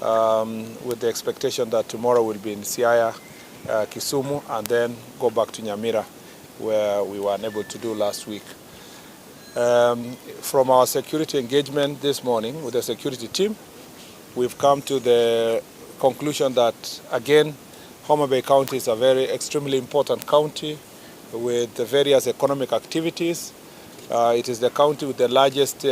with the expectation that tomorrow we'll be in Siaya, Kisumu, and then go back to Nyamira, where we were unable to do last week. From our security engagement this morning with the security team, we've come to the conclusion that, again, Homa Bay County is a extremely important county with the various economic activities. It is the county with the largest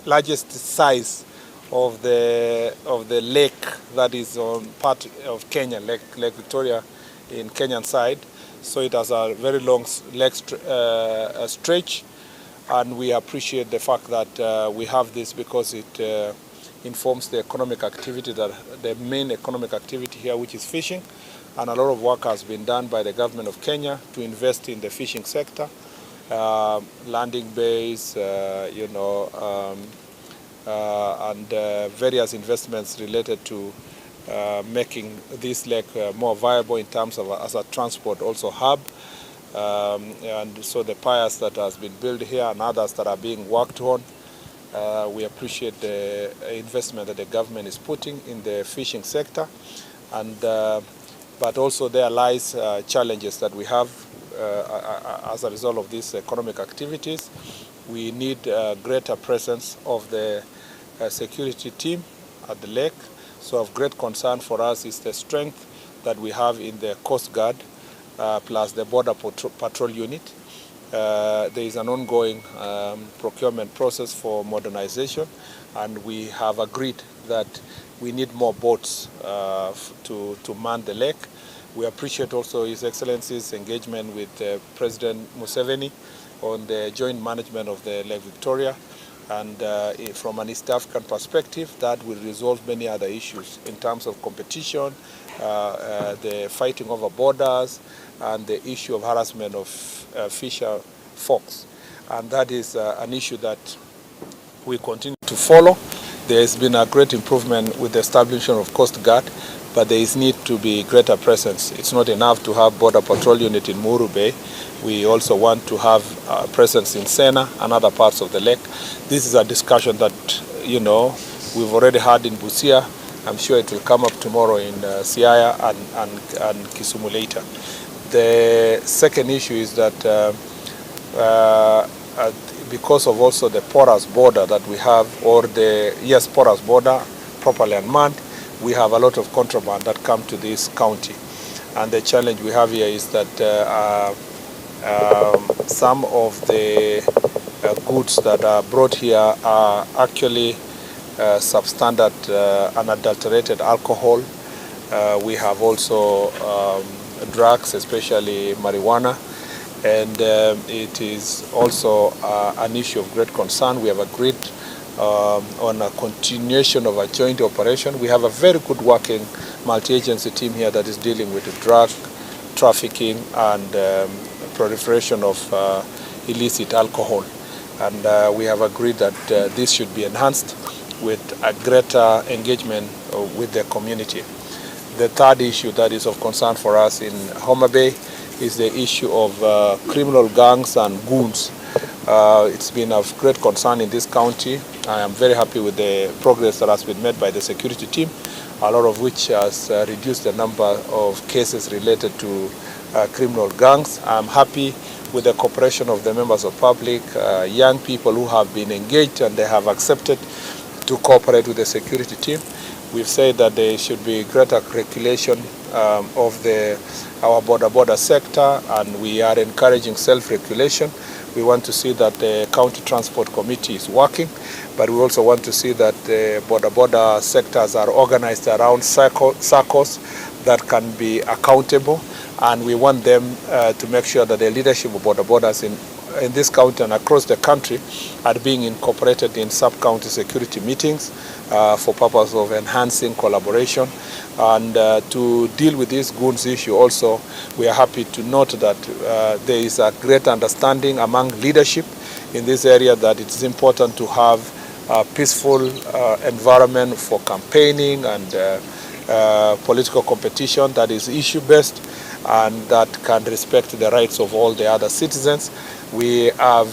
largest size of the lake that is on part of Kenya, Lake Victoria in Kenyan side. So it has a very long lake stretch, and we appreciate the fact that we have this because it informs the economic activity, the main economic activity here, which is fishing. And a lot of work has been done by the government of Kenya to invest in the fishing sector, landing bays, and various investments related to making this lake more viable in terms of as a transport also hub. And so the piers that has been built here and others that are being worked on, we appreciate the investment that the government is putting in the fishing sector. And but also there lies challenges that we have as a result of these economic activities. We need greater presence of the security team at the lake. So of great concern for us is the strength that we have in the Coast Guard plus the Border Patrol Unit. There is an ongoing procurement process for modernization, and we have agreed that we need more boats to man the lake. We appreciate also His Excellency's engagement with President Museveni on the joint management of the Lake Victoria. And from an East African perspective, that will resolve many other issues in terms of competition, the fighting over borders, and the issue of harassment of fisher folks. And that is an issue that we continue to follow. There has been a great improvement with the establishment of Coast Guard, but there is need to be greater presence. It's not enough to have Border Patrol Unit in Homa Bay. We also want to have a presence in Sena and other parts of the lake. This is a discussion that, we've already had in Busia. I'm sure it will come up tomorrow in Siaya and Kisumu later. The second issue is that because of also the porous border that we have, or porous border, properly unmanned, we have a lot of contraband that come to this county. And the challenge we have here is that some of the goods that are brought here are actually substandard unadulterated alcohol. We have also drugs, especially marijuana, and it is also an issue of great concern. We have agreed on a continuation of a joint operation. We have a very good working multi-agency team here that is dealing with the drug trafficking and proliferation of illicit alcohol. And we have agreed that this should be enhanced with a greater engagement with the community. The third issue that is of concern for us in Homa Bay is the issue of criminal gangs and goons. It's been of great concern in this county. I am very happy with the progress that has been made by the security team, a lot of which has reduced the number of cases related to criminal gangs. I'm happy with the cooperation of the members of public, young people who have been engaged and they have accepted to cooperate with the security team. We've said that there should be greater regulation of our border sector, and we are encouraging self-regulation. We want to see that the County Transport Committee is working, but we also want to see that the border sectors are organized around circles that can be accountable, and we want them to make sure that the leadership of borders in this county and across the country are being incorporated in sub-county security meetings for purpose of enhancing collaboration. And to deal with this goons issue also, we are happy to note that there is a great understanding among leadership in this area that it is important to have a peaceful environment for campaigning and political competition that is issue-based and that can respect the rights of all the other citizens. We have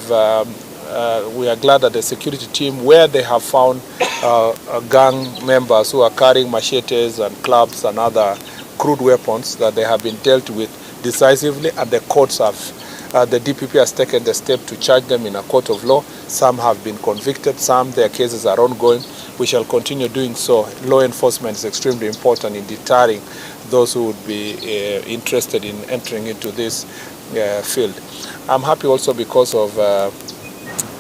we are glad that the security team, where they have found gang members who are carrying machetes and clubs and other crude weapons, that they have been dealt with decisively, and the courts have, the DPP has taken the step to charge them in a court of law. Some have been convicted, some their cases are ongoing. We shall continue doing so. Law enforcement is extremely important in deterring those who would be interested in entering into this field. I'm happy also because of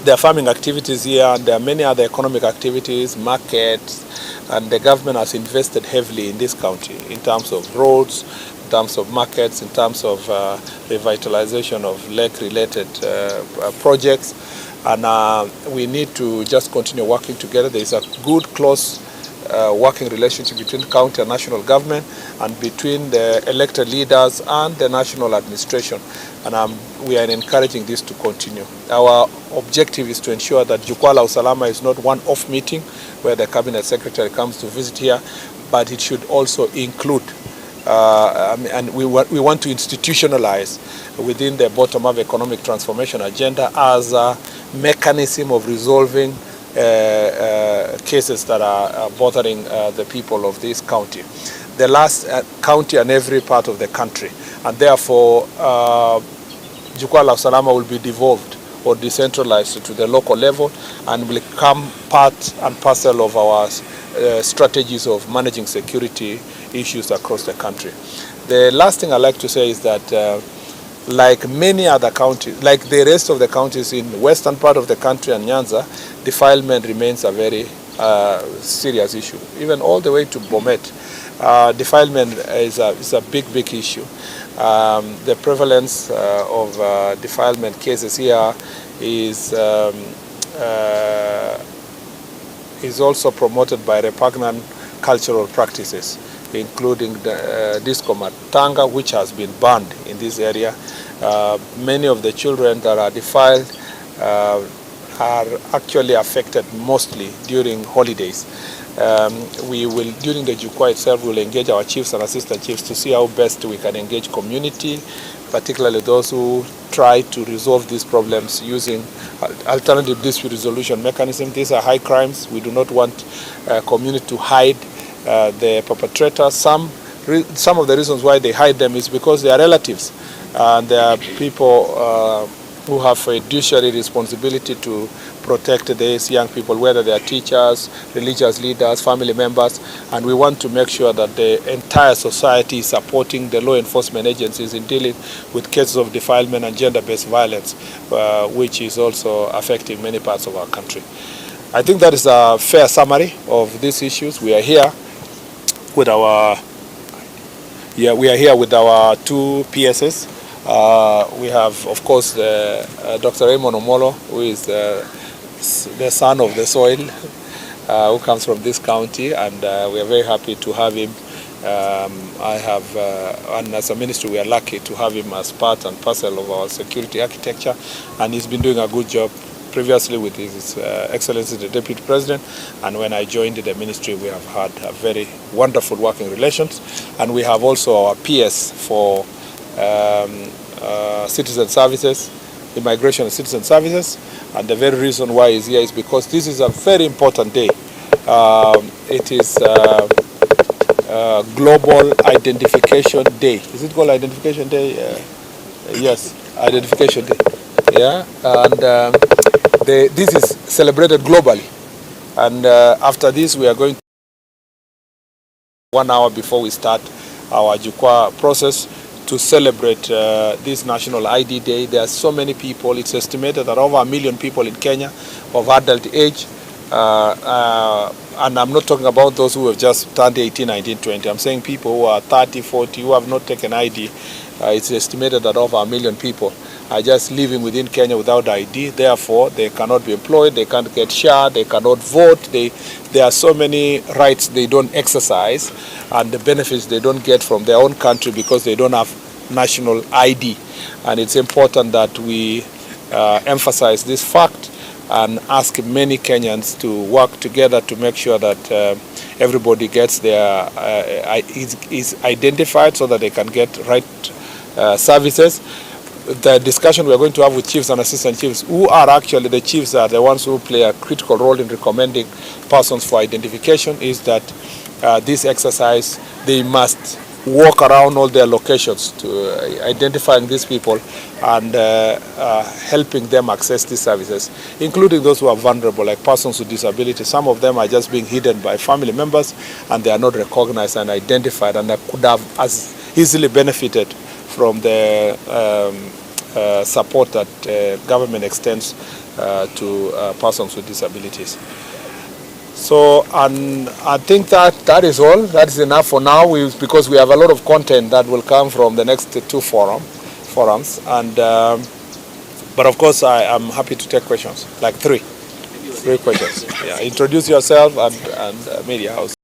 there are farming activities here, and there are many other economic activities, markets, and the government has invested heavily in this county in terms of roads, in terms of markets, in terms of revitalization of lake-related projects. And we need to just continue working together. There is a good, close working relationship between county and national government, and between the elected leaders and the national administration. And we are encouraging this to continue. Our objective is to ensure that Jukwaa la Usalama is not one off meeting where the cabinet secretary comes to visit here, but it should also include, and we want to institutionalize within the bottom-up economic transformation agenda as a mechanism of resolving cases that are bothering the people of this county. The last county and every part of the country, and therefore Jukwaa la Usalama will be devolved or decentralized to the local level and will become part and parcel of our strategies of managing security issues across the country. The last thing I'd like to say is that like many other counties, like the rest of the counties in the western part of the country and Nyanza, defilement remains a very serious issue. Even all the way to Bomet, defilement is a big issue. The prevalence of defilement cases here is also promoted by repugnant cultural practices, including the disco matanga, which has been banned in this area. Many of the children that are defiled are actually affected mostly during holidays. We will, during the Jukwaa itself, will engage our chiefs and assistant chiefs to see how best we can engage community, particularly those who try to resolve these problems using alternative dispute resolution mechanism. These are high crimes. We do not want community to hide the perpetrators. Some of the reasons why they hide them is because they are relatives, and they are people who have a fiduciary responsibility to protect these young people, whether they are teachers, religious leaders, family members, and we want to make sure that the entire society is supporting the law enforcement agencies in dealing with cases of defilement and gender-based violence, which is also affecting many parts of our country. I think that is a fair summary of these issues. We are here with our two PSs. We have, of course, Dr. Raymond Omolo, who is the son of the soil, who comes from this county, and we are very happy to have him. And as a ministry, we are lucky to have him as part and parcel of our security architecture, and he's been doing a good job previously with His Excellency the Deputy President, and when I joined the ministry, we have had a very wonderful working relations, and we have also our PS for citizen services, immigration and citizen services, and the very reason why he's here is because this is a very important day. It is Global Identification Day. Is it called Identification Day? Yes, Identification Day. Yeah, and this is celebrated globally. And after this, we are going to 1 hour before we start our Jukwaa process to celebrate this National ID Day. There are so many people. It's estimated that over 1 million people in Kenya of adult age, and I'm not talking about those who have just turned 18, 19, 20. I'm saying people who are 30, 40, who have not taken ID. It's estimated that over 1 million people are just living within Kenya without ID. Therefore, they cannot be employed, they can't get share, they cannot vote. There are so many rights they don't exercise, and the benefits they don't get from their own country because they don't have national ID. And it's important that we emphasize this fact and ask many Kenyans to work together to make sure that everybody gets their is identified so that they can get right services. the discussion we are going to have with chiefs and assistant chiefs, who are actually the chiefs are the ones who play a critical role in recommending persons for identification, is that this exercise, they must walk around all their locations to identifying these people and helping them access these services, including those who are vulnerable, like persons with disabilities. Some of them are just being hidden by family members and they are not recognized and identified, and they could have as easily benefited from the support that government extends to persons with disabilities. So, and I think that is all. That is enough for now, because we have a lot of content that will come from the next two forums. And but of course, I am happy to take questions, like three questions. Yeah, introduce yourself and media house.